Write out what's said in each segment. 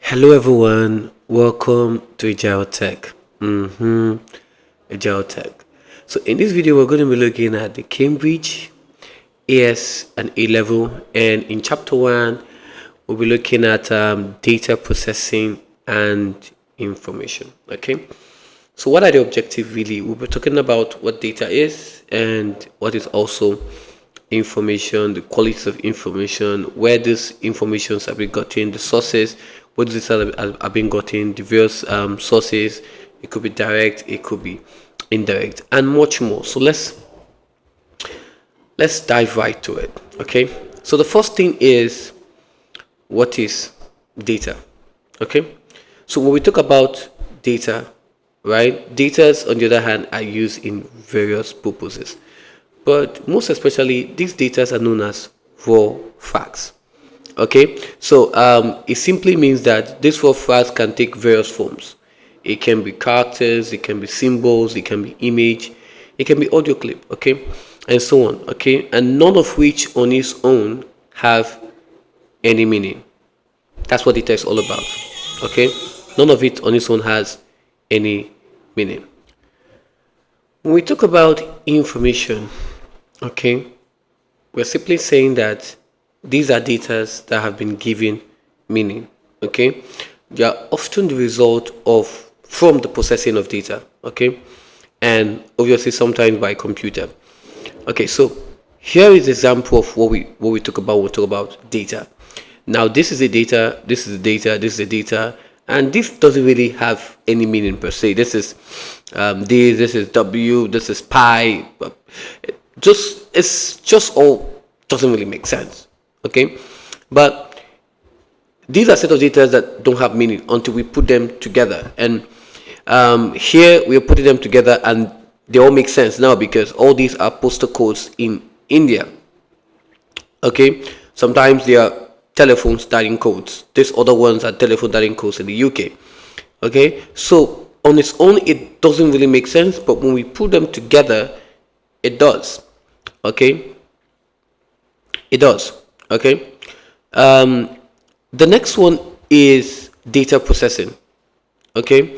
Hello everyone, welcome to Agile Tech. Agile Tech. So in this video, we're going to be looking at the Cambridge, AS and A level, and in chapter 1, we'll be looking at data processing and information. Okay, so what are the objectives really? We'll be talking about what data is and what is also information, the quality of information, where these informations have been gotten, the sources, what this have been gotten, the various sources. It could be direct, it could be indirect, and much more. So let's dive right to it. Okay. So the first thing is, what is data? Okay. So when we talk about data, right? Data, on the other hand, are used in various purposes. But most especially, these data are known as raw facts. Okay, so it simply means that these raw facts can take various forms. It can be characters, it can be symbols, it can be image, it can be audio clip, okay, and so on. Okay, and none of which on its own have any meaning. That's what data is all about. Okay, none of it on its own has any meaning. When we talk about information, okay, we're simply saying that these are data that have been given meaning. Okay, they are often the result of from the processing of data. Okay, and obviously sometimes by computer. Okay, so here is an example of what we talk about. We talk about data. Now this is the data. This is the data. This is the data. And this doesn't really have any meaning per se. This is this is W, this is pi. It's just all doesn't really make sense. Okay, but these are set of data that don't have meaning until we put them together. And here we are putting them together, and they all make sense now because all these are postal codes in India. Okay, sometimes they are telephone starting codes. These other ones are telephone starting codes in the UK. Okay, so on its own it doesn't really make sense, but when we put them together, it does. Okay, it does. Okay, the next one is data processing. Okay,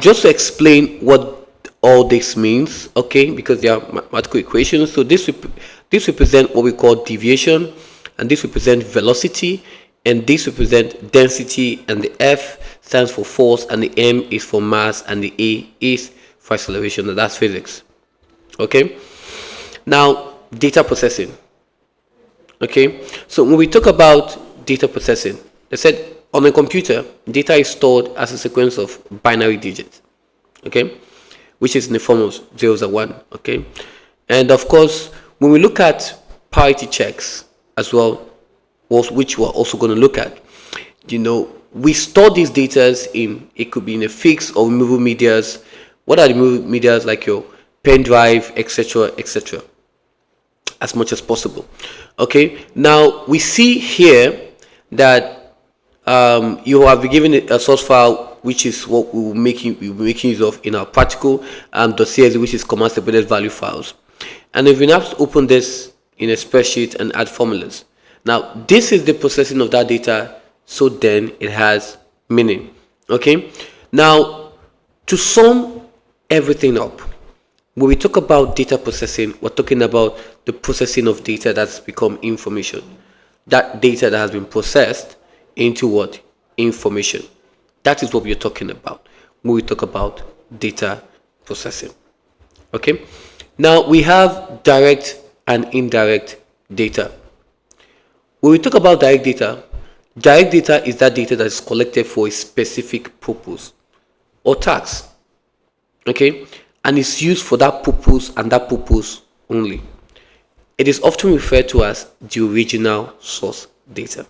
just to explain what all this means. Okay, because they are mathematical equations. So this represent what we call deviation, and this represent velocity, and this represent density, and the F stands for force, and the M is for mass, and the A is for acceleration. And that's physics. Okay, now data processing. Okay, so when we talk about data processing, they said on a computer, data is stored as a sequence of binary digits. Okay, which is in the form of zeros and one. Okay, and of course, when we look at parity checks as well, which we're also going to look at, we store these data in, it could be in a fixed or movable medias. What are the movable medias? Like your pen drive, etc., etc., as much as possible. Okay, now we see here that you have been given a source file, which is what we'll be making use of in our practical .csv, which is command separated value files. And if we have to open this in a spreadsheet and add formulas. Now this is the processing of that data, so then it has meaning. Okay, now to sum everything up, when we talk about data processing, we're talking about the processing of data that's become information. That data that has been processed into what? Information. That is what we're talking about when we talk about data processing. Okay, now we have direct and indirect data. When we talk about direct data is that data that is collected for a specific purpose or task. Okay, and it's used for that purpose and that purpose only. It is often referred to as the original source data.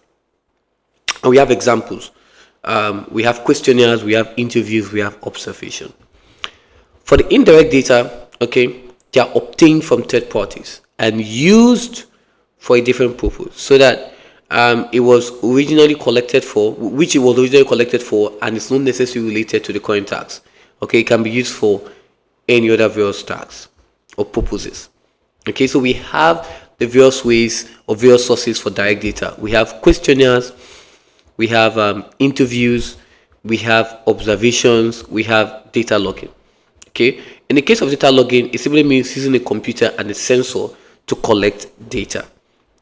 And we have examples. We have questionnaires, we have interviews, we have observation. For the indirect data, okay, they are obtained from third parties and used for a different purpose, so that it was originally collected for, and it's not necessarily related to the current task. Okay, it can be used for any other various tasks or purposes. Okay, so we have the various ways or various sources for direct data. We have questionnaires, we have interviews, we have observations, we have data logging. Okay, in the case of data logging, it simply means using a computer and a sensor to collect data.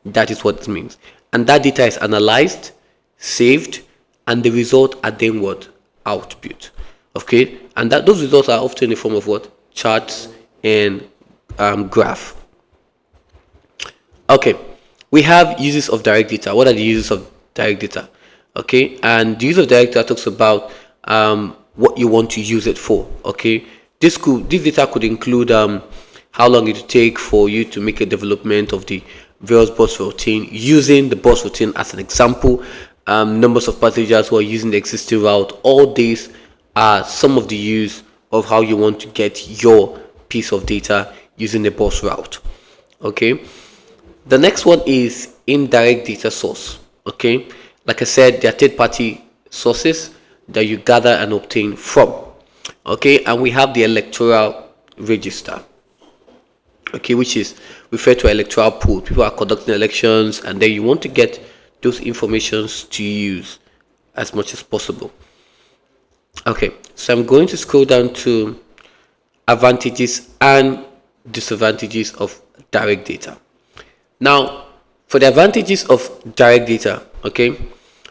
That is what it means. And that data is analyzed, saved, and the result are then what? Output. Okay, and that those results are often in the form of what? Charts and graph. Okay, we have uses of direct data. What are the uses of direct data? Okay, and the use of direct data talks about what you want to use it for. Okay, this data could include how long it will take for you to make a development of the various bus routine, using the bus routine as an example, numbers of passengers who are using the existing route. All these are some of the use of how you want to get your piece of data using the bus route. Okay, the next one is indirect data source. Okay, like I said, they are third-party sources that you gather and obtain from. Okay, and we have the electoral register. Okay, which is referred to electoral pool. People are conducting elections, and then you want to get those informations to use as much as possible. Okay, so I'm going to scroll down to advantages and disadvantages of direct data. Now, for the advantages of direct data, okay,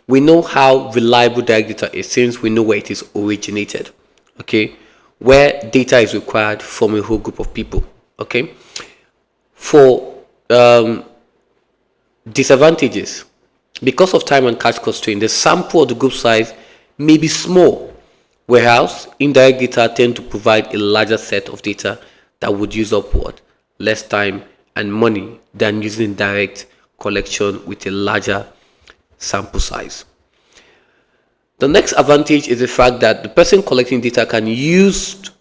we know how reliable direct data is since we know where it is originated. Okay, where data is required from a whole group of people. Okay, for disadvantages, because of time and cash constraint, the sample of the group size may be small, whereas indirect data tend to provide a larger set of data that would use up what? Less time and money than using direct collection with a larger sample size. The next advantage is the fact that the person collecting data can use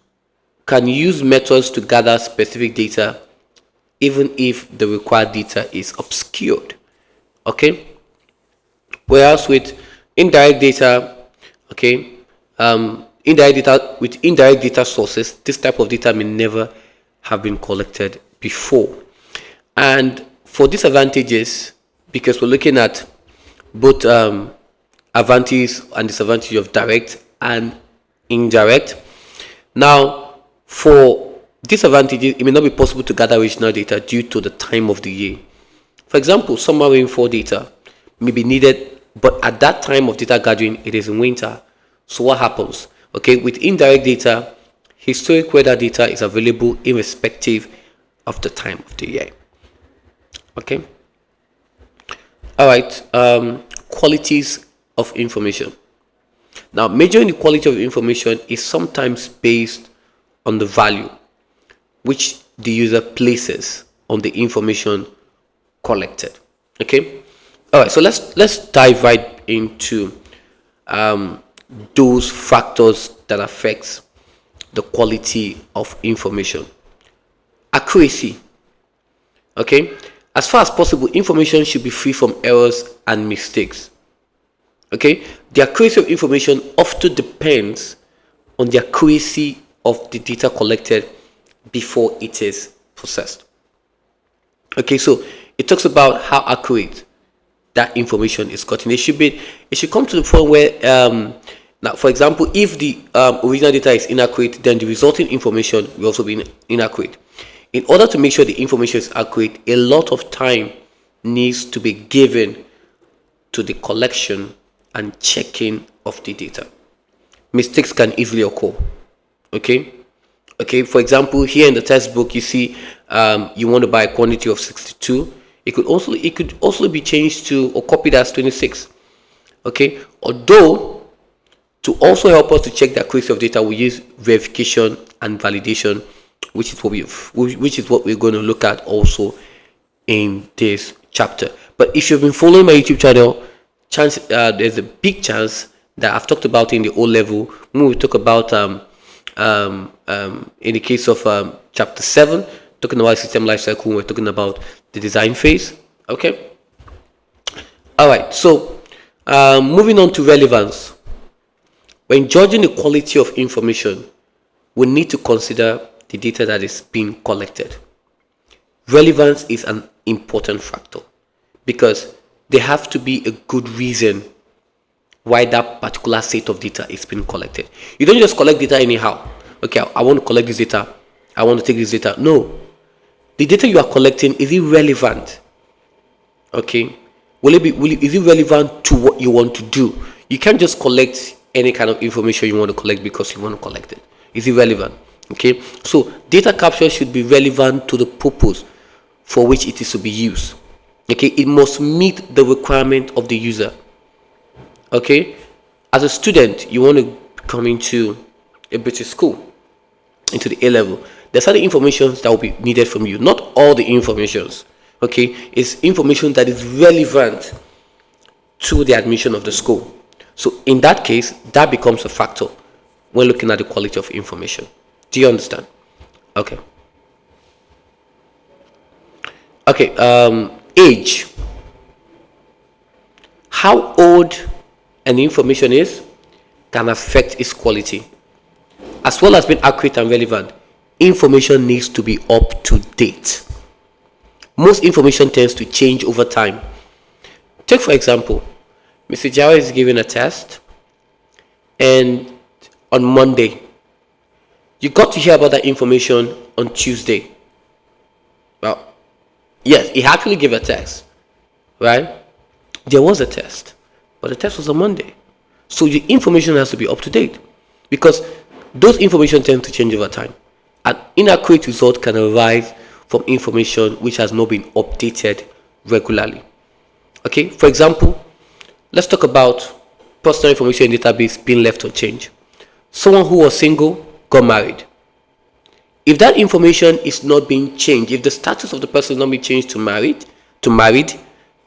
methods to gather specific data even if the required data is obscured. Okay, whereas with indirect data, okay, indirect data sources, this type of data may never have been collected before. And for disadvantages, because we're looking at both advantages and disadvantages of direct and indirect. Now, for disadvantages, it may not be possible to gather original data due to the time of the year. For example, summer rainfall data may be needed, but at that time of data gathering, it is in winter. So what happens? Okay, with indirect data, historic weather data is available irrespective of the time of the year. Okay. All right. Qualities of information. Now, measuring the quality of information is sometimes based on the value which the user places on the information collected. Okay. All right. So let's dive right into those factors that affects the quality of information. Accuracy. Okay, as far as possible, information should be free from errors and mistakes. Okay, the accuracy of information often depends on the accuracy of the data collected before it is processed. Okay, so it talks about how accurate that information is gotten. It should come to the point where now, for example, if the original data is inaccurate, then the resulting information will also be inaccurate. In order to make sure the information is accurate, a lot of time needs to be given to the collection and checking of the data. Mistakes can easily occur. Okay, for example, here in the textbook you see you want to buy a quantity of 62. It could also be changed to or copied as 26. Okay, although to also help us to check the accuracy of data, we use verification and validation, which is what we're going to look at also in this chapter. But if you've been following my YouTube channel, there's a big chance that I've talked about in the O level when we talk about in the case of chapter 7, talking about system lifecycle, we're talking about the design phase. Okay. All right. So moving on to relevance. When judging the quality of information, we need to consider the data that is being collected. Relevance is an important factor because there have to be a good reason why that particular set of data is being collected. You don't just collect data anyhow. Okay, I want to collect this data. I want to take this data. No. The data you are collecting, is it relevant? Okay. Is it relevant to what you want to do? You can't just collect any kind of information you want to collect because you want to collect it. Is it relevant? Okay. So data capture should be relevant to the purpose for which it is to be used. Okay. It must meet the requirement of the user. Okay. As a student, you want to come into a British school, into the A level. There's other information that will be needed from you. Not all the informations. Okay, it's information that is relevant to the admission of the school. So in that case, that becomes a factor when looking at the quality of information. Do you understand? Okay. Okay. Age. How old an information is can affect its quality. As well as being accurate and relevant, information needs to be up to date. Most information tends to change over time. Take for example, Mr. Jawa is giving a test, and on Monday, you got to hear about that information on Tuesday. Well, yes, he actually gave a test, right? There was a test, but the test was on Monday. So the information has to be up to date, because those information tend to change over time. An inaccurate result can arise from information which has not been updated regularly. Okay, for example, let's talk about personal information in database being left unchanged. Someone who was single got married. If that information is not being changed, if the status of the person is not being changed to married,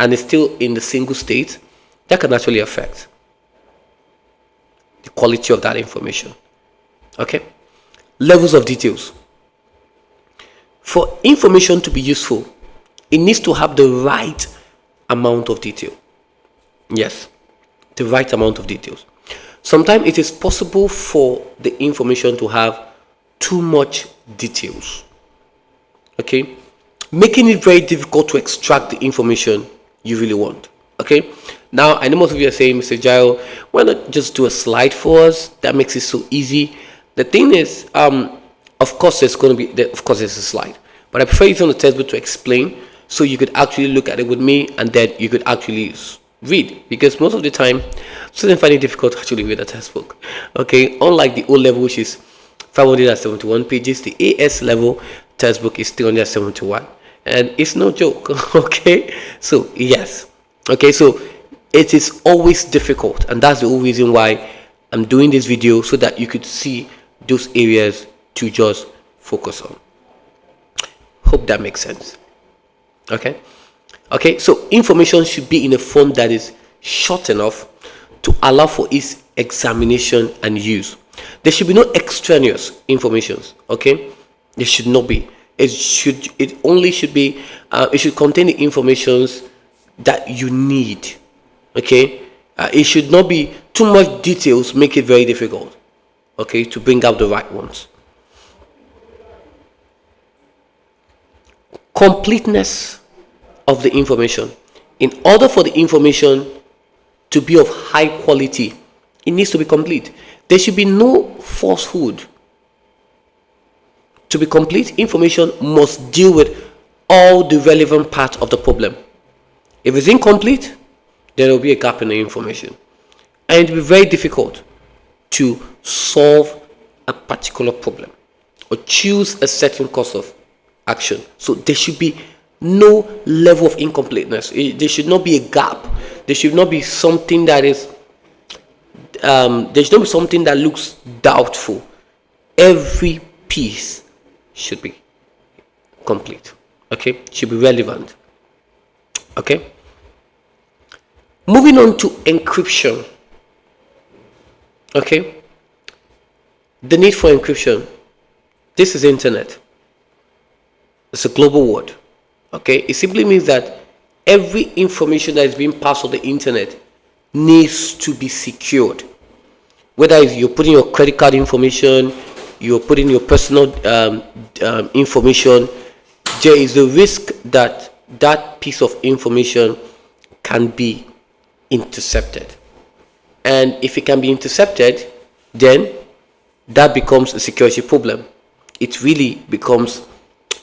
and is still in the single state, that can actually affect the quality of that information. Okay, levels of details. For information to be useful, it needs to have the right amount of detail. Yes, the right amount of details. Sometimes it is possible for the information to have too much details. Okay, making it very difficult to extract the information you really want. Okay, now I know most of you are saying, Mr. Jairo, why not just do a slide for us? That makes it so easy. The thing is, of course, there's a slide, but I prefer using the textbook to explain, so you could actually look at it with me, and then you could actually read, because most of the time students find it difficult to actually read a textbook. Okay, unlike the O level, which is 571 pages, the AS level textbook is 371, and it's no joke. Okay, so yes, okay, so it is always difficult, and that's the whole reason why I'm doing this video, so that you could see those areas to just focus on. Hope that makes sense. Okay, so information should be in a form that is short enough to allow for its examination and use. There should be no extraneous information. Okay, there should not be. It should contain the information that you need. Okay, it should not be too much details, make it very difficult, okay, to bring out the right ones. Completeness of the information. In order for the information to be of high quality, it needs to be complete. There should be no falsehood. To be complete, information must deal with all the relevant parts of the problem. If it's incomplete, there will be a gap in the information, and it will be very difficult to solve a particular problem or choose a certain course of action. So there should be no level of incompleteness. There should not be a gap. There should not be something that is there should not be something that looks doubtful. Every piece should be complete. Okay, should be relevant. Okay, moving on to encryption. Okay, the need for encryption. This is internet. It's a global word. Okay, it simply means that every information that is being passed on the internet needs to be secured. Whether you're putting your credit card information, you're putting your personal information, there is a risk that that piece of information can be intercepted. And if it can be intercepted, then that becomes a security problem. It really becomes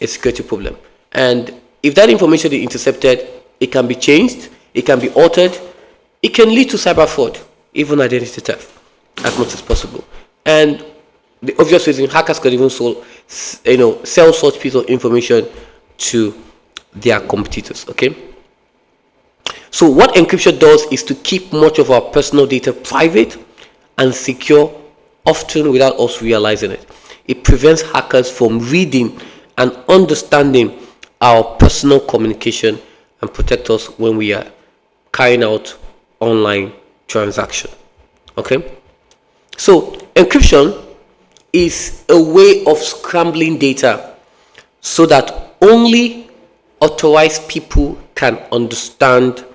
a security problem. And if that information is intercepted, it can be changed, it can be altered, it can lead to cyber fraud, even identity theft, as much as possible. And the obvious reason, hackers could even sell such piece of information to their competitors. Okay. So what encryption does is to keep much of our personal data private and secure, often without us realizing it. It prevents hackers from reading and understanding our personal communication and protect us when we are carrying out online transaction. Okay. So encryption is a way of scrambling data so that only authorized people can understand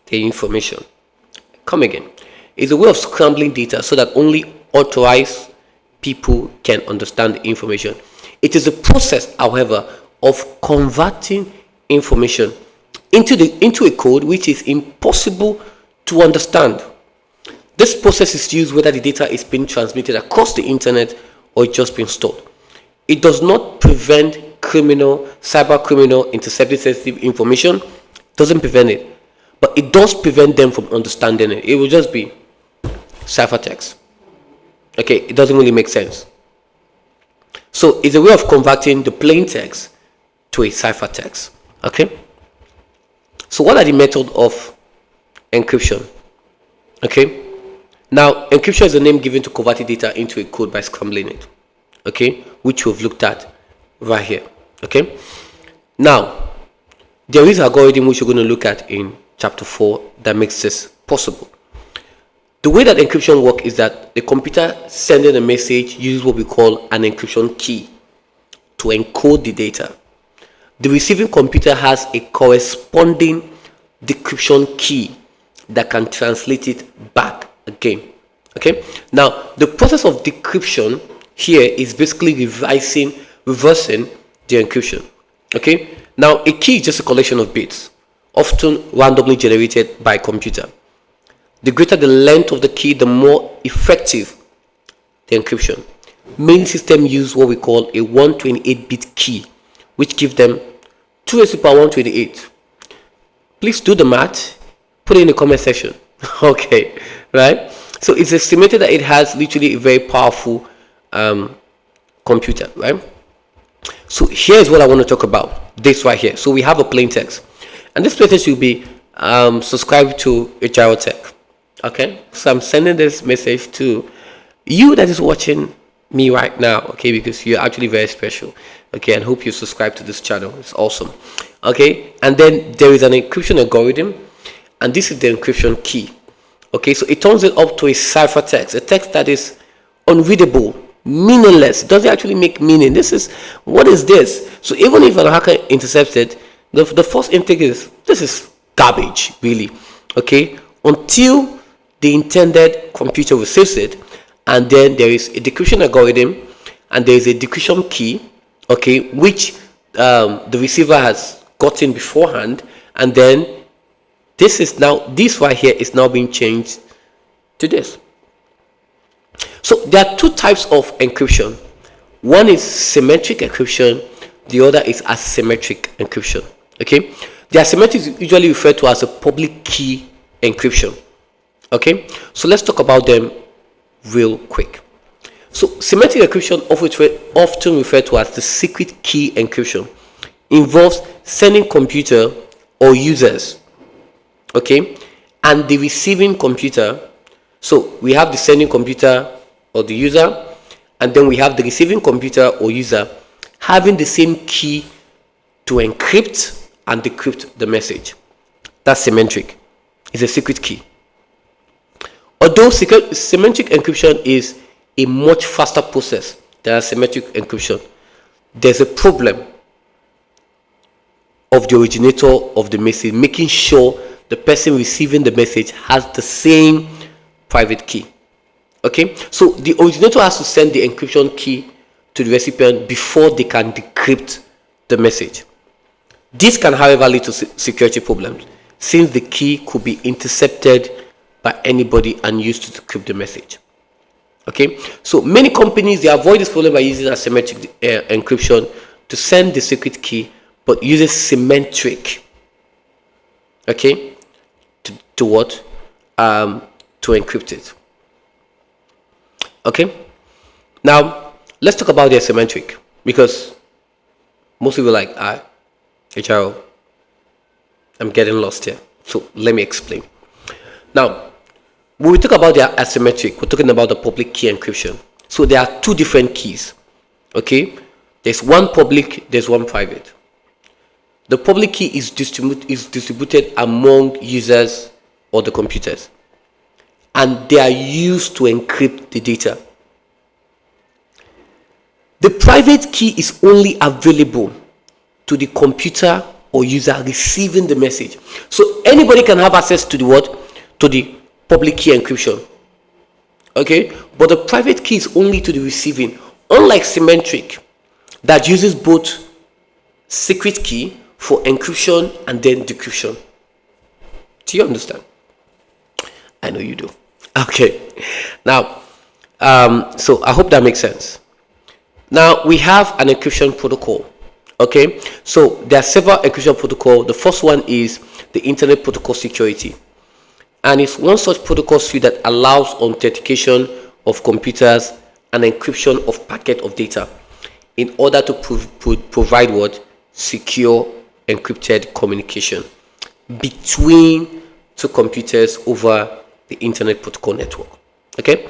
the information. Come again. It's a way of scrambling data so that only authorized people can understand the information. It is a process, however, of converting information into a code which is impossible to understand. This process is used whether the data is being transmitted across the internet or it's just being stored. It does not prevent cyber criminal intercepting sensitive information. It doesn't prevent it, but it does prevent them from understanding it. It will just be ciphertext. Okay, it doesn't really make sense. So it's a way of converting the plain text to a ciphertext. Okay. So what are the methods of encryption? Okay. Now, encryption is a name given to converting data into a code by scrambling it. Okay, which we've looked at right here. Okay. Now, there is an algorithm which we're going to look at in chapter 4 that makes this possible. The way that encryption works is that the computer sending a message uses what we call an encryption key to encode the data. The receiving computer has a corresponding decryption key that can translate it back again. Okay. Now, the process of decryption here is basically reversing the encryption. Okay. Now, a key is just a collection of bits, often randomly generated by a computer. The greater the length of the key, the more effective the encryption. Many systems use what we call a 128-bit key, which gives them 2 raised to the power 128. Please do the math. Put it in the comment section. Okay, right? So it's estimated that it has literally a very powerful computer, right? So here's what I want to talk about. This right here. So we have a plain text, and this plain text will be subscribed to a Gyrotech. Okay, so I'm sending this message to you that is watching me right now. Okay, because you're actually very special. Okay, and hope you subscribe to this channel. It's awesome. Okay, and then there is an encryption algorithm, and this is the encryption key. Okay, so it turns it up to a ciphertext, a text that is unreadable, meaningless. It doesn't actually make meaning. What is this? So even if a hacker intercepts it, the first intake is, this is garbage, really. Okay, until the intended computer receives it, and then there is a decryption algorithm, and there is a decryption key, okay, which the receiver has gotten beforehand, and then this right here is now being changed to this. So there are two types of encryption. One is symmetric encryption, the other is asymmetric encryption. Okay, the asymmetric is usually referred to as a public key encryption. Okay, so let's talk about them real quick. So symmetric encryption, often referred to as the secret key encryption, involves sending computer or users, okay, and the receiving computer. So we have the sending computer or the user, and then we have the receiving computer or user having the same key to encrypt and decrypt the message. That's symmetric. It's a secret key. Although symmetric encryption is a much faster process than asymmetric encryption, there's a problem of the originator of the message, making sure the person receiving the message has the same private key. Okay, so the originator has to send the encryption key to the recipient before they can decrypt the message. This can, however, lead to security problems, since the key could be intercepted by anybody and used to decrypt the message. Okay, so many companies, they avoid this problem by using asymmetric encryption to send the secret key, but uses symmetric, okay, to what? To encrypt it. Okay, now let's talk about the asymmetric, because most people are like, HRO, I'm getting lost here. So let me explain. Now, when we talk about the asymmetric, we're talking about the public key encryption. So there are two different keys. Okay, there's one public, there's one private. The public key is distributed among users or the computers, and they are used to encrypt the data. The private key is only available to the computer or user receiving the message. So anybody can have access to the what? To the public key encryption. Okay, but the private key is only to the receiving, unlike symmetric that uses both secret key for encryption and then decryption. Do you understand? I know you do. Okay, now so I hope that makes sense. Now we have an encryption protocol. Okay, so there are several encryption protocols. The first one is the Internet Protocol Security, and it's one such protocol suite that allows authentication of computers and encryption of packet of data in order to provide what? Secure encrypted communication between two computers over the Internet Protocol network. Okay,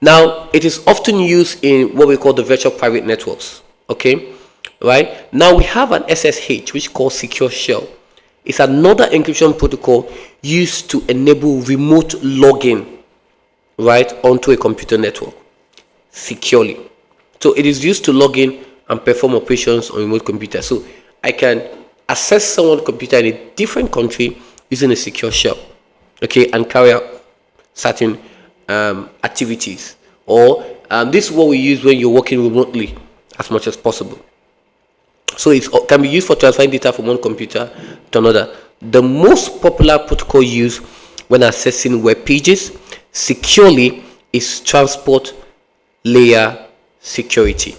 now it is often used in what we call the virtual private networks. Okay, right, now we have an SSH, which is called Secure Shell. It's another encryption protocol used to enable remote login, right, onto a computer network securely. So it is used to log in and perform operations on remote computers. So I can access someone's computer in a different country using a secure shell, okay, and carry out certain activities. Or this is what we use when you're working remotely as much as possible. So it can be used for transferring data from one computer to another. The most popular protocol used when accessing web pages securely is transport layer security.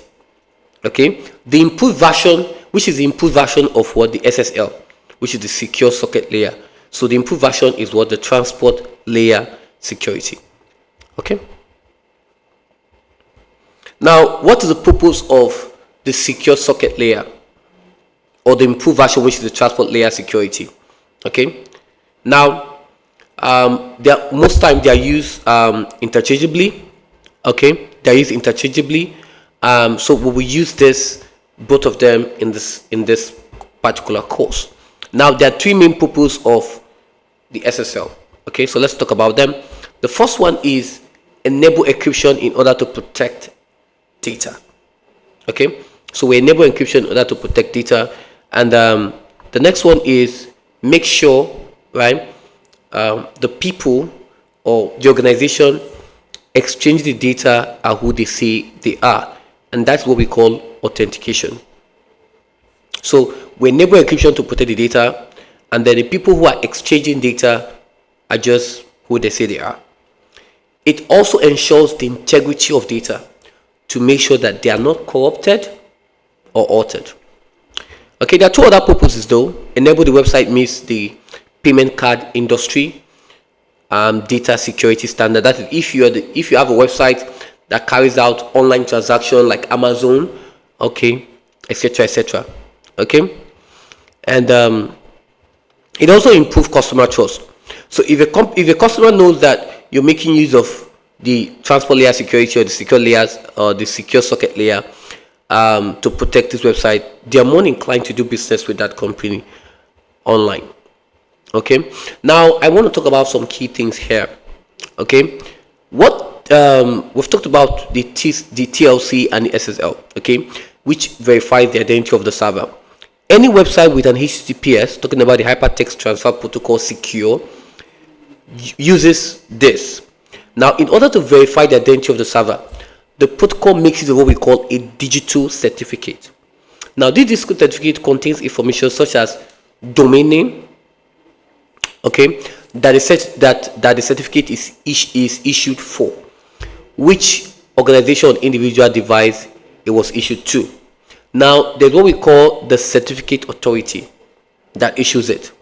Okay, the improved version, which is the improved version of what? The SSL, which is the secure socket layer. So the improved version is what? The transport layer security. Okay, now what is the purpose of the secure socket layer, or the improved version, which is the transport layer security? Okay, now most time they are used interchangeably. Okay, they are used interchangeably. So we will use both of them in this particular course. Now there are three main purposes of the SSL. Okay, so let's talk about them. The first one is enable encryption in order to protect data. Okay, so we enable encryption in order to protect data. And the next one is make sure, right, the people or the organization exchange the data are who they say they are, and that's what we call authentication. So we enable encryption to protect the data, and then the people who are exchanging data are just who they say they are. It also ensures the integrity of data to make sure that they are not corrupted or altered. Okay, there are two other purposes though. Enable the website meets the payment card industry data security standard. That is, if you have a website that carries out online transaction like Amazon, okay, etc., etc. Okay, and it also improves customer trust. So if a customer knows that you're making use of the transport layer security or the secure layers or the secure socket layer to protect this website, they are more inclined to do business with that company online. Okay, now I want to talk about some key things here. Okay, what we've talked about the TLC and the SSL, okay, which verifies the identity of the server. Any website with an HTTPS, talking about the hypertext transfer protocol secure, uses this. Now, in order to verify the identity of the server, the protocol makes it what we call a digital certificate. Now, this digital certificate contains information such as domain name, okay, that the certificate is issued for, which organization or individual device it was issued to. Now there's what we call the certificate authority that issues it.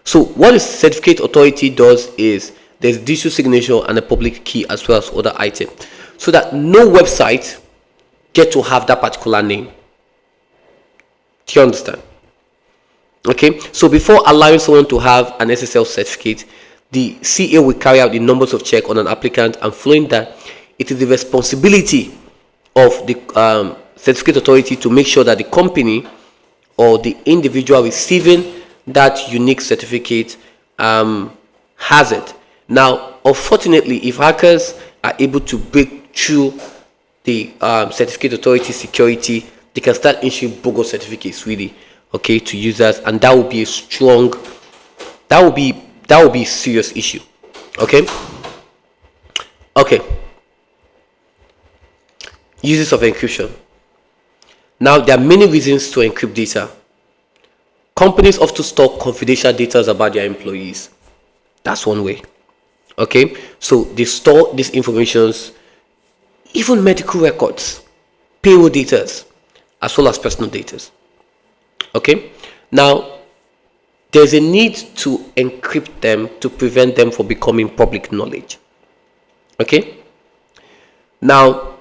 So what the certificate authority does is there's digital signature and a public key as well as other items, so that no website get to have that particular name. Do you understand? Okay, so before allowing someone to have an SSL certificate, the CA will carry out the numbers of check on an applicant, and following that, it is the responsibility of the certificate authority to make sure that the company or the individual receiving that unique certificate has it. Now, unfortunately, if hackers are able to break through the certificate authority security, they can start issuing bogus certificates, really, okay, to users, and that will be a strong, that will be a serious issue. Okay. Uses of encryption. Now, there are many reasons to encrypt data. Companies often store confidential data about their employees. That's one way. Okay, so they store these informations, even medical records, payroll data, as well as personal data. Okay, now there's a need to encrypt them to prevent them from becoming public knowledge. Okay, now,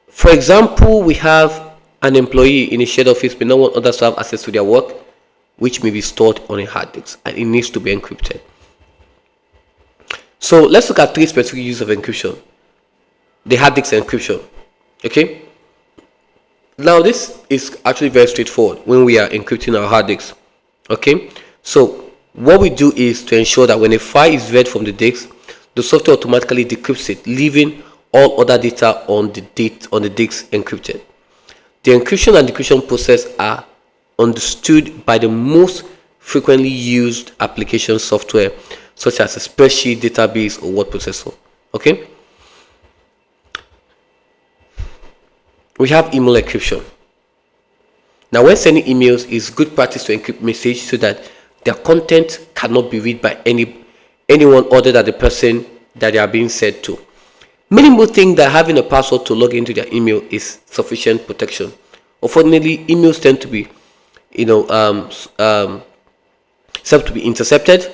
for example, we have an employee in a shared office but no one others to have access to their work, which may be stored on a hard disk, and it needs to be encrypted. So let's look at three specific uses of encryption. The hard disk encryption. Okay, now this is actually very straightforward when we are encrypting our hard disks. Okay, so what we do is to ensure that when a file is read from the disk, the software automatically decrypts it, leaving all other data on the disk encrypted. The encryption and decryption process are understood by the most frequently used application software, such as a spreadsheet, database, or word processor. Okay, we have email encryption. Now, when sending emails, it's good practice to encrypt message so that their content cannot be read by anyone other than the person that they are being sent to. Many people think that having a password to log into their email is sufficient protection. Unfortunately, emails tend to be, to be intercepted,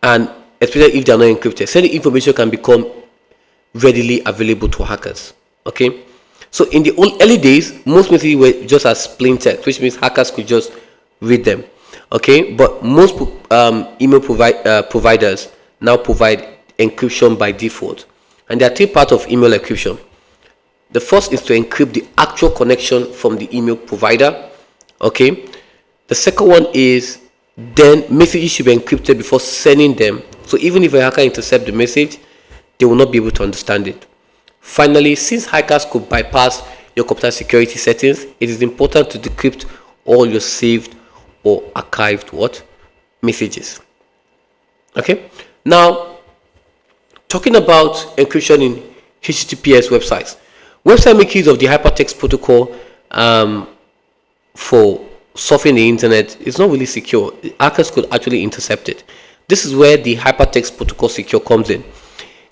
and especially if they are not encrypted, sending information can become readily available to hackers. Okay, so in the early days, most messages were just as plain text, which means hackers could just read them. Okay, but most email providers now provide encryption by default, and there are three parts of email encryption. The first is to encrypt the actual connection from the email provider. Okay, the second one is then messages should be encrypted before sending them, so even if a hacker intercepts the message, they will not be able to understand it. Finally, since hackers could bypass your computer security settings, it is important to decrypt all your saved or archived messages. Okay, now talking about encryption in HTTPS websites. Website make use of the hypertext protocol for surfing the internet. It's not really secure. Hackers could actually intercept it. This is where the hypertext protocol secure comes in.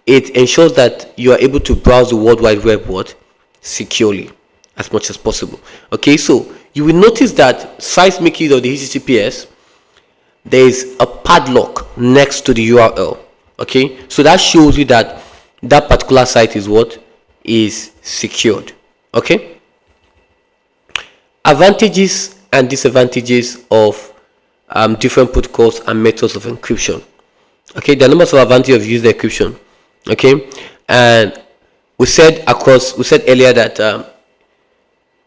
It ensures that you are able to browse the World Wide Web securely as much as possible. Okay, so you will notice that sites make use of the HTTPS. There is a padlock next to the URL. Okay, so that shows you that that particular site is secured. Okay, advantages and disadvantages of different protocols and methods of encryption. Okay, there are numbers of advantages of using encryption. Okay, and we said earlier that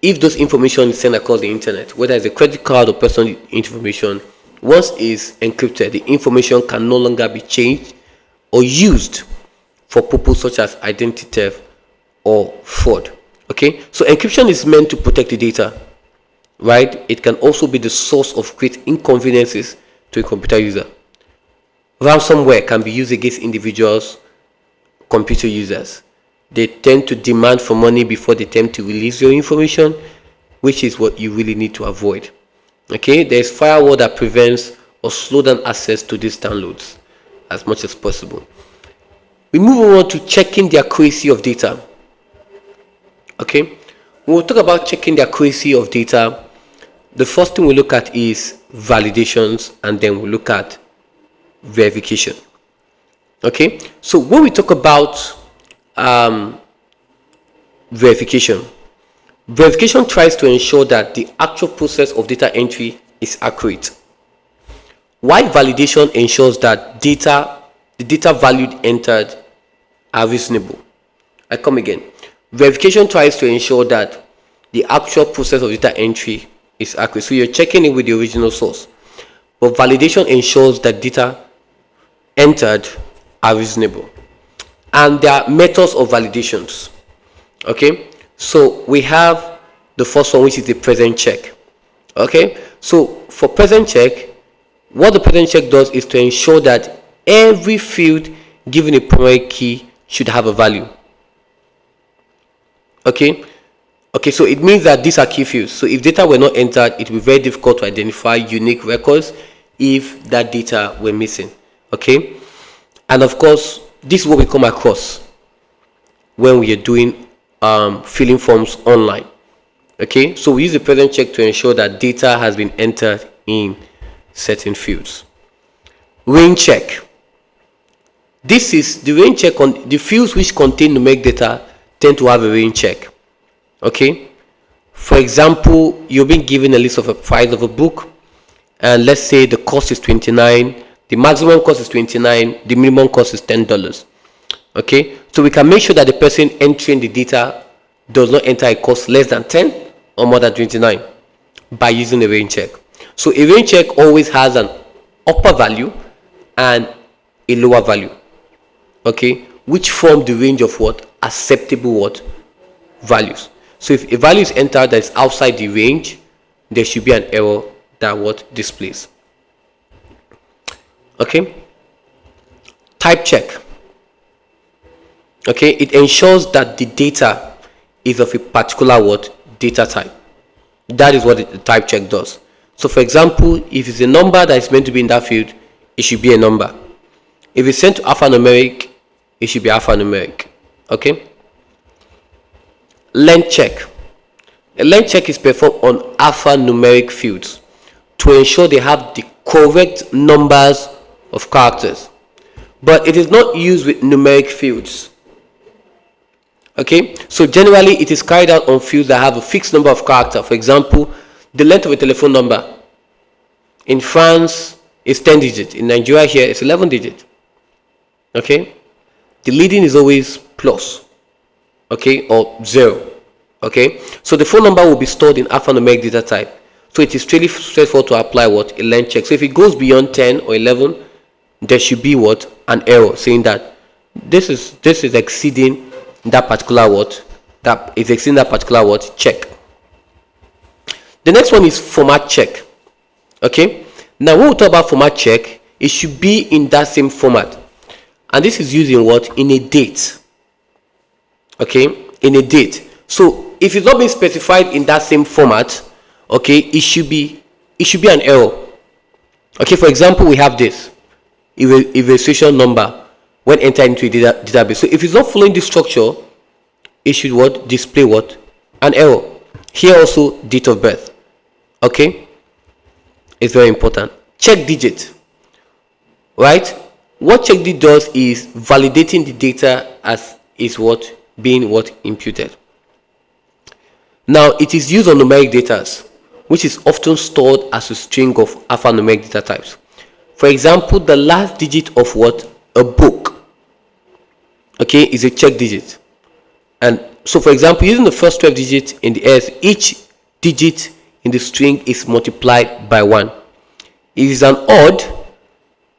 if those information is sent across the internet, whether it's a credit card or personal information, once is encrypted, the information can no longer be changed or used for purposes such as identity theft or fraud. Okay, so encryption is meant to protect the data, right? It can also be the source of great inconveniences to a computer user. Ransomware can be used against individuals, computer users. They tend to demand for money before they attempt to release your information, which is what you really need to avoid. Okay, there's firewall that prevents or slow down access to these downloads as much as possible. We move on to checking the accuracy of data. Okay, when we talk about checking the accuracy of data, the first thing we look at is validations, and then we look at verification. Okay, so when we talk about verification tries to ensure that the actual process of data entry is accurate, while validation ensures that the data valued entered are reasonable. I come again. Verification tries to ensure that the actual process of data entry is accurate. So you're checking it with the original source. But validation ensures that data entered are reasonable. And there are methods of validations. Okay, so we have the first one, which is the present check. Okay, so for present check, what the present check does is to ensure that every field given a primary key should have a value. Okay, so it means that these are key fields. So if data were not entered, it will be very difficult to identify unique records if that data were missing. Okay, and of course, this is what we come across when we are doing filling forms online. Okay, so we use the present check to ensure that data has been entered in certain fields. Range check. This is the range check on the fields which contain numeric data tend to have a range check. Okay, for example, you've been given a list of a price of a book, and let's say the cost is $29, the maximum cost is $29, the minimum cost is $10. Okay, so we can make sure that the person entering the data does not enter a cost less than 10 or more than 29 by using a range check. So a range check always has an upper value and a lower value, okay, which form the range of what acceptable what values. So if a value is entered that is outside the range, there should be an error that what displays. Okay, type check. Okay, it ensures that the data is of a particular what data type. That is what the type check does. So for example, if it's a number that is meant to be in that field, it should be a number. If it's sent to alphanumeric, it should be alphanumeric. Okay, length check. A length check is performed on alphanumeric fields to ensure they have the correct numbers of characters, but it is not used with numeric fields. Okay, so generally it is carried out on fields that have a fixed number of characters. For example, the length of a telephone number in France is 10 digits, in Nigeria here it's 11 digits. Okay, the leading is always plus, okay, or 0. Okay, so the phone number will be stored in alphanumeric data type, so it is really straightforward to apply what a length check. So if it goes beyond 10 or 11, there should be what an error saying that this is exceeding that particular what that is exceeding that particular what check. The next one is format check. Okay, now when we talk about format check, it should be in that same format, and this is used in what, in a date. Okay, in a date. So if it's not being specified in that same format, okay, it should be an error. Okay, for example, we have this evaluation number when entered into a database. So if it's not following this structure, it should what display what an error. Here also date of birth. Okay, it's very important. Check digit. Right, what check digit does is validating the data as is what being what imputed. Now it is used on numeric data, which is often stored as a string of alphanumeric data types. For example, the last digit of what a book, okay, is a check digit. And so for example, using the first 12 digits in the S, each digit in the string is multiplied by 1. It is an odd,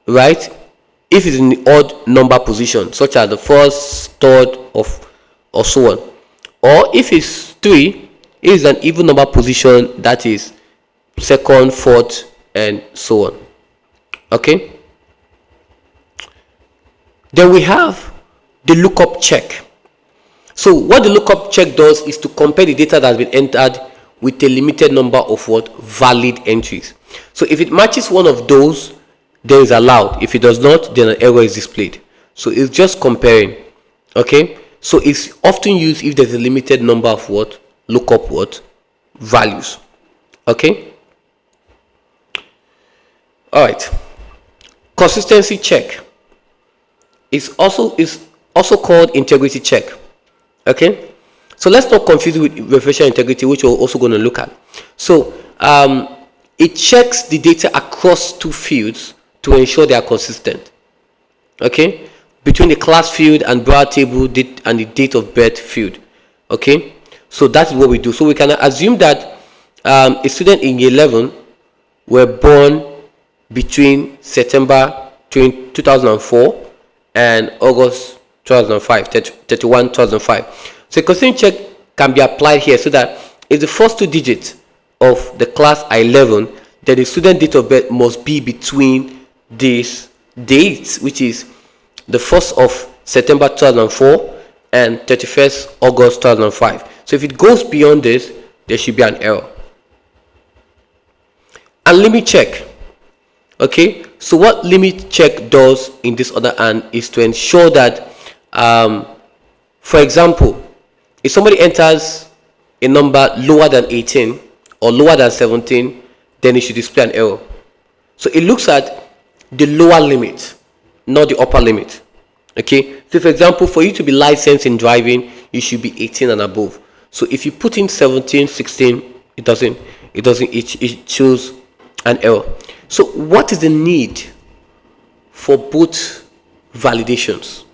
right, if it's in the odd number position, such as the first, third, or so on. Or if it's 3, it is an even number position, that is second, fourth, and so on. Okay, then we have the lookup check. So what the lookup check does is to compare the data that has been entered with a limited number of what valid entries. So if it matches one of those, then it's allowed. If it does not, then an error is displayed. So it's just comparing. Okay, so it's often used if there's a limited number of what lookup what values. Okay, all right. Consistency check is also called integrity check. Okay, so let's not confuse it with verification integrity, which we're also going to look at. So it checks the data across two fields to ensure they are consistent. Okay, between the class field and broad table and the date of birth field. Okay, so that's what we do. So we can assume that a student in year 11 were born between September 2004 and August 2005, 31 2005. So a consistency check can be applied here, so that if the first two digits of the class are 11, then the student date of birth must be between these dates, which is the 1st of September 2004 and 31st August 2005. So if it goes beyond this, there should be an error. And limit check. Okay, so what limit check does in this other hand is to ensure that, for example, if somebody enters a number lower than 18 or lower than 17, then it should display an error. So it looks at the lower limit, not the upper limit. Okay, so for example, for you to be licensed in driving, you should be 18 and above. So if you put in 17, 16, it shows an error. So what is the need for both validations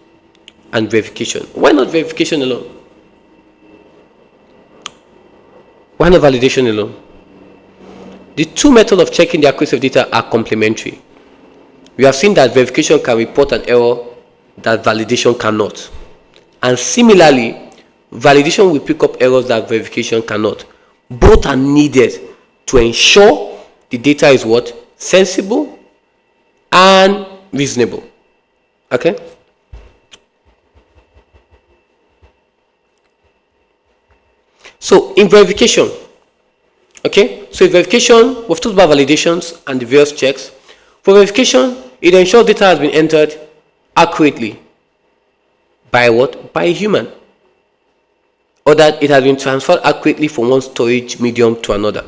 and verification? Why not verification alone? Why not validation alone? The two methods of checking the accuracy of data are complementary. We have seen that verification can report an error that validation cannot. And similarly, validation will pick up errors that verification cannot. Both are needed to ensure the data is what? Sensible and reasonable. Okay? So in verification, okay, so in verification, we've talked about validations and the various checks. For verification, it ensures data has been entered accurately by what? By a human, or that it has been transferred accurately from one storage medium to another.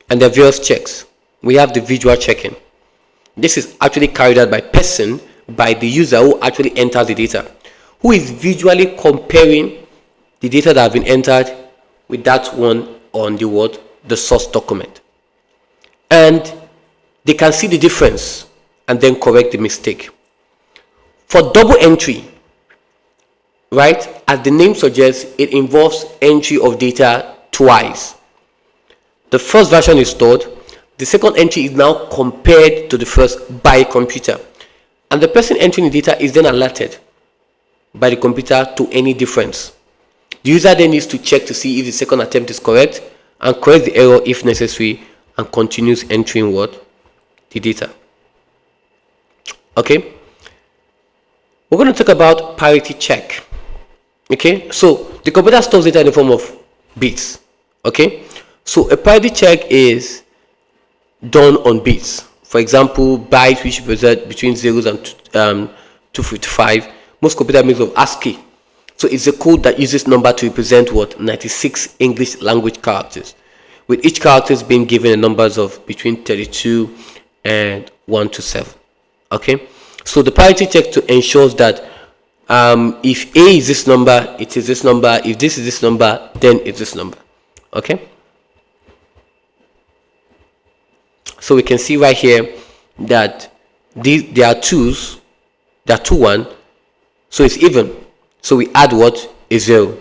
And there are various checks. We have the visual checking. This is actually carried out by person, by the user who actually enters the data, who is visually comparing the data that has been entered with that one on the what? The source document. And they can see the difference and then correct the mistake. For double entry, right, as the name suggests, it involves entry of data twice. The first version is stored. The second entry is now compared to the first by a computer. And the person entering the data is then alerted by the computer to any difference. The user then needs to check to see if the second attempt is correct and correct the error if necessary, and continues entering what? The data. Okay? We're going to talk about parity check. Okay? So the computer stores data in the form of bits. Okay? So a parity check is done on bits. For example, bytes which represent between zeros and 255. Most computer makes of ASCII. So it's a code that uses number to represent what? 96 English language characters, with each character being given a numbers of between 32 and 1 to 7. Okay? So the parity check to ensures that if A is this number, it is this number. If this is this number, then it's this number. Okay? So we can see right here that there are twos, there are 2 1, so it's even. So we add what? A 0.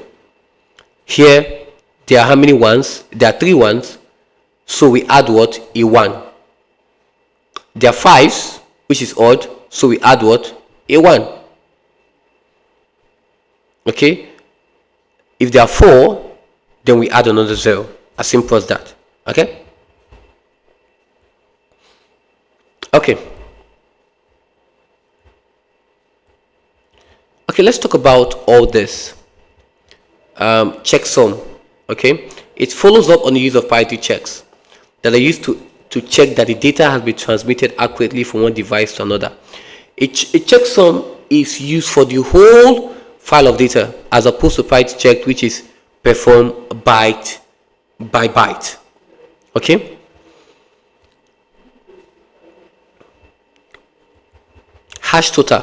Here there are how many ones? There are 3 1s, so we add what? A 1. There are 5s, which is odd, so we add what? A 1. Okay? If there are 4, then we add another 0. As simple as that. Okay? Okay. Okay, let's talk about all this. Checksum. Okay? It follows up on the use of parity checks that are used to to check that the data has been transmitted accurately from one device to another. A checksum is used for the whole file of data as opposed to byte check, which is performed byte by byte. Okay. Hash total.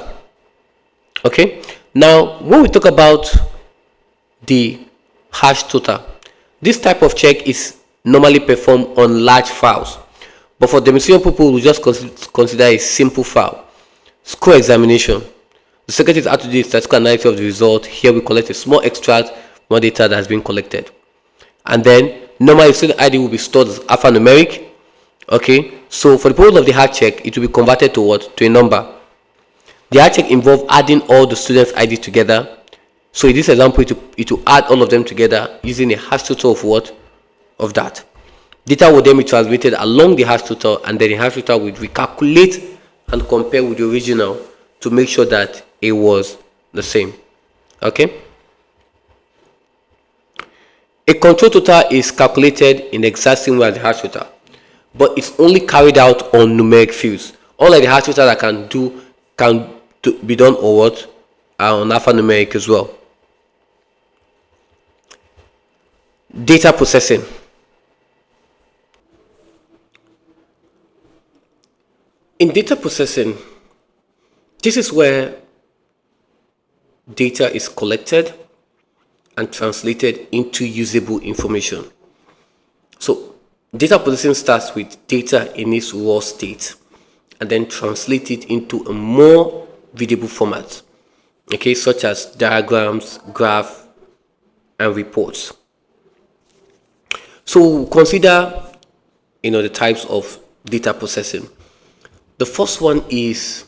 Okay. Now, when we talk about the hash total, this type of check is normally performed on large files, but for demonstration purposes, we just consider a simple file. Score examination. The secretary is out to do a statistical analysis of the result. Here we collect a small extract from data that has been collected, and then normally student ID will be stored as alphanumeric. Okay, so for the purpose of the hash check, it will be converted to what? To a number. The hash check involves adding all the students' ID together. So in this example, it will add all of them together using a hash total of what? Of that. Data will then be transmitted along the hash total, and then the hash total will recalculate and compare with the original to make sure that it was the same. Okay. A control total is calculated in the exact same way as the hash total, but it's only carried out on numeric fields. Unlike the hash total that can be done on what? On alphanumeric as well. Data processing. In data processing, this is where data is collected and translated into usable information. So data processing starts with data in its raw state and then translate it into a more readable format, okay, such as diagrams, graph, and reports. So consider, the types of data processing. The first one is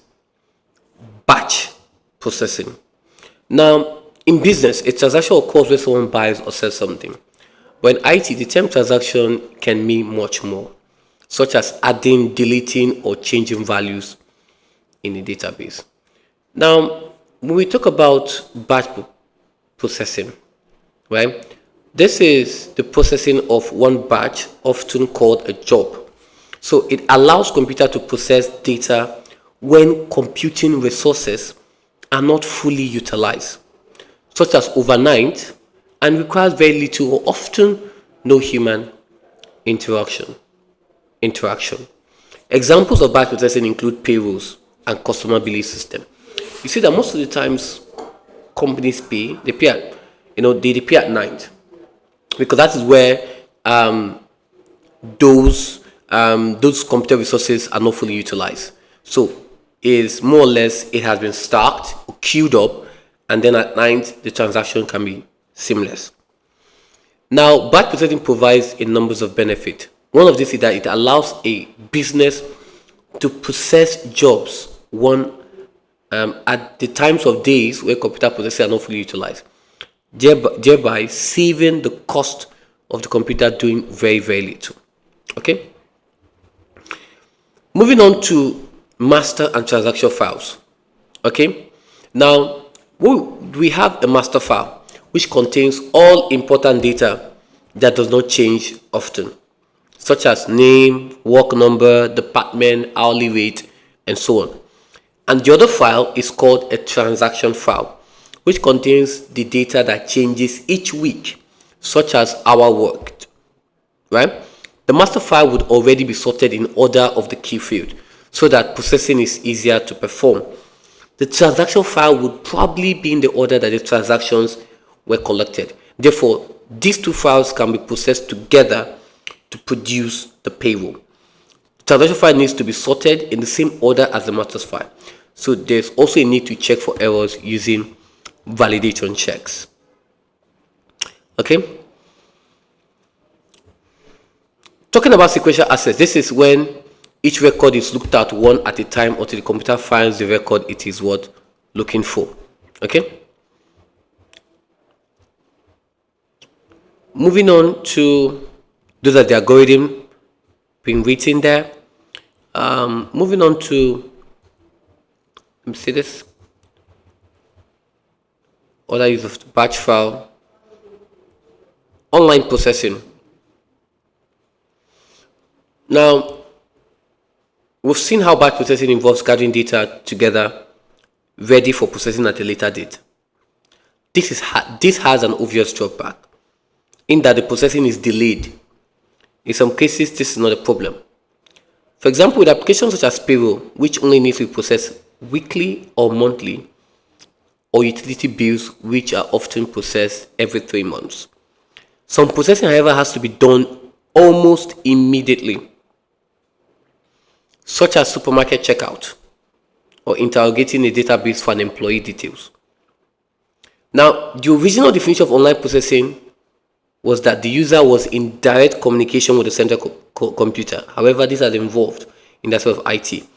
batch processing. Now, in business, a transaction occurs when someone buys or sells something. But in IT, the term transaction can mean much more, such as adding, deleting, or changing values in a database. Now, when we talk about batch processing, right, this is the processing of one batch, often called a job. So it allows computer to process data when computing resources are not fully utilized, such as overnight, and requires very little or often no human interaction. Examples of batch processing include payrolls and customer billing system. You see that most of the times companies pay at night, because that is where those computer resources are not fully utilized. So it's more or less, it has been stacked or queued up, and then at night the transaction can be seamless. Now, batch processing provides a number of benefits. One of these is that it allows a business to process jobs at the times of days where computer processors are not fully utilized, thereby saving the cost of the computer doing very, very little. Okay. Moving on to master and transaction files. Okay. Now, we have a master file which contains all important data that does not change often, such as name, work number, department, hourly rate, and so on. And the other file is called a transaction file, which contains the data that changes each week, such as hour worked, right? The master file would already be sorted in order of the key field so that processing is easier to perform. The transaction file would probably be in the order that the transactions were collected. Therefore, these two files can be processed together to produce the payroll. The transaction file needs to be sorted in the same order as the master file. So there's also a need to check for errors using validation checks. Okay. Talking about sequential access, this is when each record is looked at one at a time until the computer finds the record it is looking for. Okay. Moving on to those are the algorithm being written there. Moving on to, let me see this. Other use of the batch file. Online processing. Now, we've seen how batch processing involves gathering data together, ready for processing at a later date. This has an obvious drawback in that the processing is delayed. In some cases, this is not a problem. For example, with applications such as payroll, which only needs to be processed weekly or monthly, or utility bills, which are often processed every 3 months. Some processing, however, has to be done almost immediately, such as supermarket checkout or interrogating a database for an employee details. Now, the original definition of online processing was that the user was in direct communication with the central computer. However, this has evolved in the aspect of IT,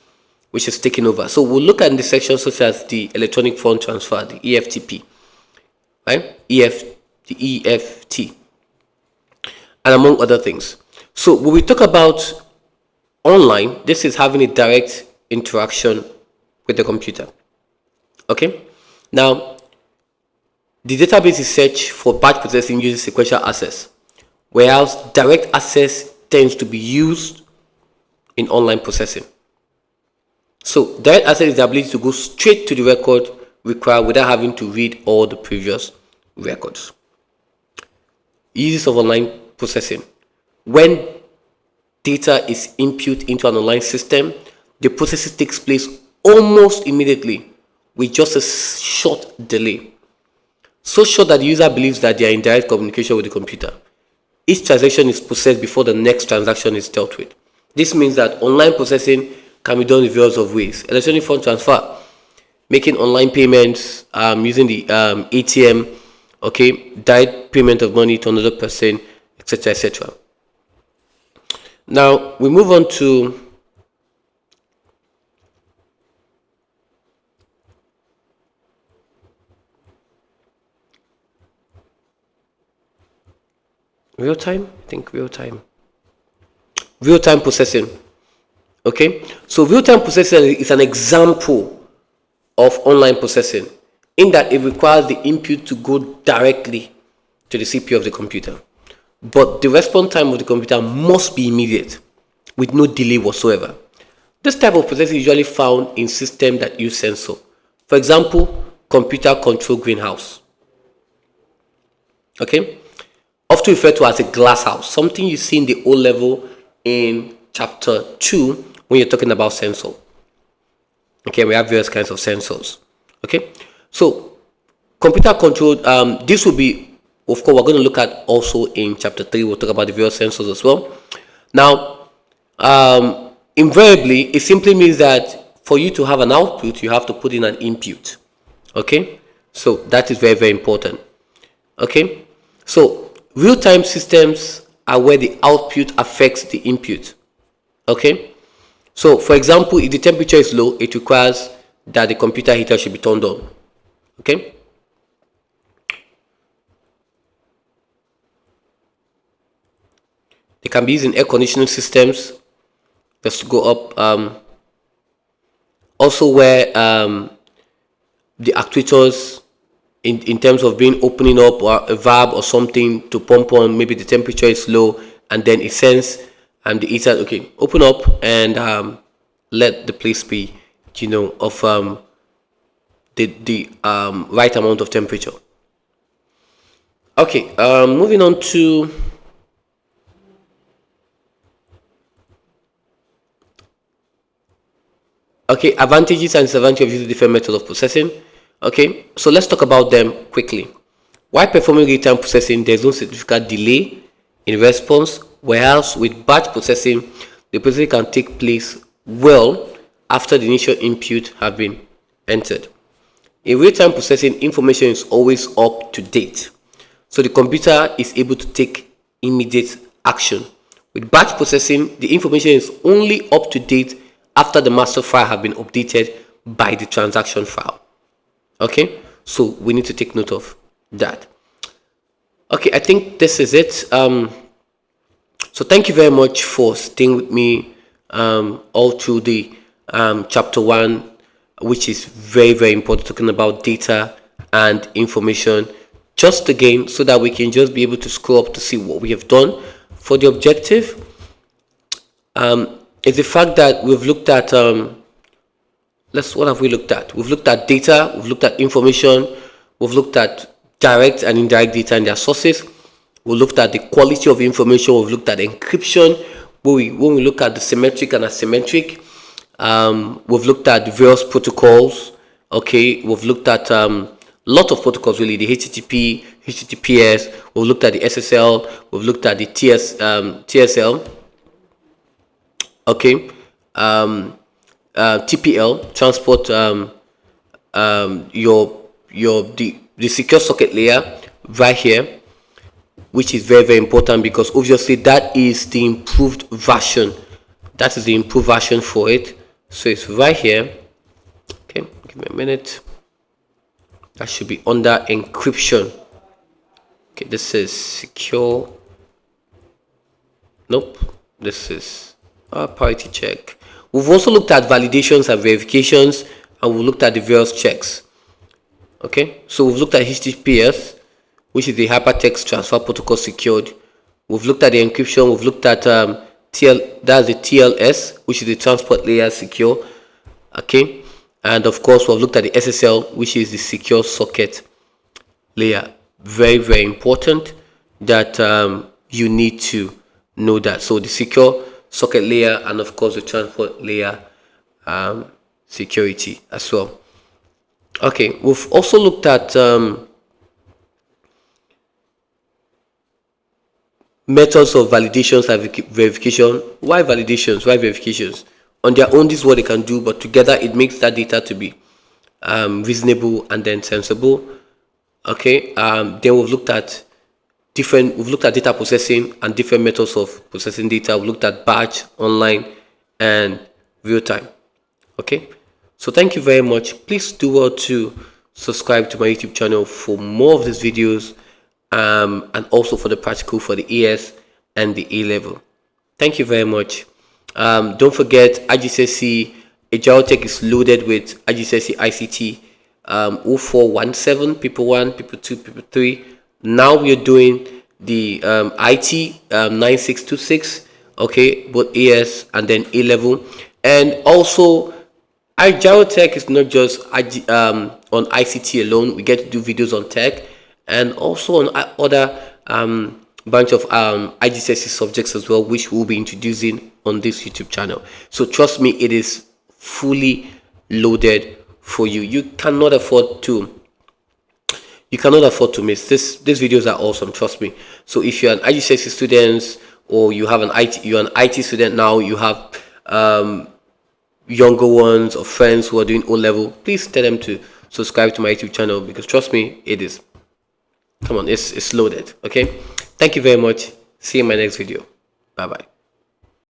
which is taking over. So we'll look at in the sections such as the electronic fund transfer, the EFTP, right? The EFT, and among other things. So when we talk about online, this is having a direct interaction with the computer. Okay? Now, the database is searched for batch processing using sequential access, whereas direct access tends to be used in online processing. So direct access is the ability to go straight to the record required without having to read all the previous records. Uses of online processing. When data is input into an online system, the processing takes place almost immediately with just a short delay. So short that the user believes that they are in direct communication with the computer. Each transaction is processed before the next transaction is dealt with. This means that online processing can be done in various of ways. Electronic fund transfer, making online payments using the ATM, okay, direct payment of money to another person, etc., etc. Now we move on to real-time processing. Okay, so real-time processing is an example of online processing in that it requires the input to go directly to the CPU of the computer, but the response time of the computer must be immediate with no delay whatsoever. This type of processing is usually found in systems that use sensor. For example, computer control greenhouse. Okay, often referred to as a glass house, something you see in the O level in chapter 2 when you're talking about sensor. Okay, we have various kinds of sensors. Okay, so computer controlled, this will be, of course, we're going to look at also in chapter 3. We'll talk about the various sensors as well. Now, invariably, it simply means that for you to have an output, you have to put in an input. Okay, so that is very, very important. Okay, so real-time systems are where the output affects the input. Okay, so for example, if the temperature is low, it requires that the computer heater should be turned on. Okay, they can be used in air conditioning systems. Just to go up, also where the actuators in terms of being opening up or a valve or something to pump on, maybe the temperature is low and then it sends and the heater, okay, open up and let the place be, you know, of the right amount of temperature. Okay, moving on to advantages and disadvantages of using different methods of processing. Okay, so let's talk about them quickly. While performing real-time processing, there's no significant delay in response, whereas with batch processing, the processing can take place well after the initial input have been entered. In real-time processing, information is always up to date, so the computer is able to take immediate action. With batch processing, the information is only up to date after the master file have been updated by the transaction file. Okay, so we need to take note of that. Okay, I think this is it. So thank you very much for staying with me all through the chapter 1, which is very, very important, talking about data and information. Just again, so that we can just be able to scroll up to see what we have done for the objective. is the fact that we've looked at what have we looked at? We've looked at data, we've looked at information, we've looked at direct and indirect data and their sources. We've looked at the quality of information, we've looked at encryption. When we look at the symmetric and asymmetric, we've looked at the various protocols. Okay, we've looked at a lot of protocols really, the HTTP, HTTPS, we've looked at the SSL, we've looked at the TSL, okay, TPL, transport, the secure socket layer right here, which is very, very important because obviously that is the improved version. That is the improved version for it. So it's right here. Okay, give me a minute. That should be under encryption. Okay, this is secure. Nope, this is parity check. We've also looked at validations and verifications, and we've looked at the various checks. Okay, so we've looked at HTTPS, which is the hypertext transfer protocol secured. We've looked at the encryption. We've looked at that's the TLS, which is the transport layer secure. Okay, and of course we've looked at the SSL, which is the secure socket layer. Very, very important that you need to know that. So the secure socket layer and of course the transport layer security as well. Okay, we've also looked at methods of validations and verification. Why validations? Why verifications? On their own, this is what they can do, but together it makes that data to be reasonable and then sensible. Okay, then we've looked at data processing and different methods of processing data. We've looked at batch, online, and real time. Okay, so thank you very much. Please do well to subscribe to my YouTube channel for more of these videos, and also for the practical for the AS and the A level. Thank you very much. Don't forget, IGCSE Tech is loaded with IGCSE ICT 0417, people 1, people 2, people 3. Now we are doing the IT 9626, okay, both AS and then A level. And also Tech is not just on ICT alone. We get to do videos on tech and also on other bunch of IGCSE subjects as well, which we'll be introducing on this YouTube channel. So trust me, it is fully loaded for you. You cannot afford to miss this. These videos are awesome, trust me. So if you're an IGCSE student or you're an IT student now, you have younger ones or friends who are doing O level, please tell them to subscribe to my YouTube channel, because trust me, it's loaded. Okay, thank you very much. See you in my next video. Bye bye.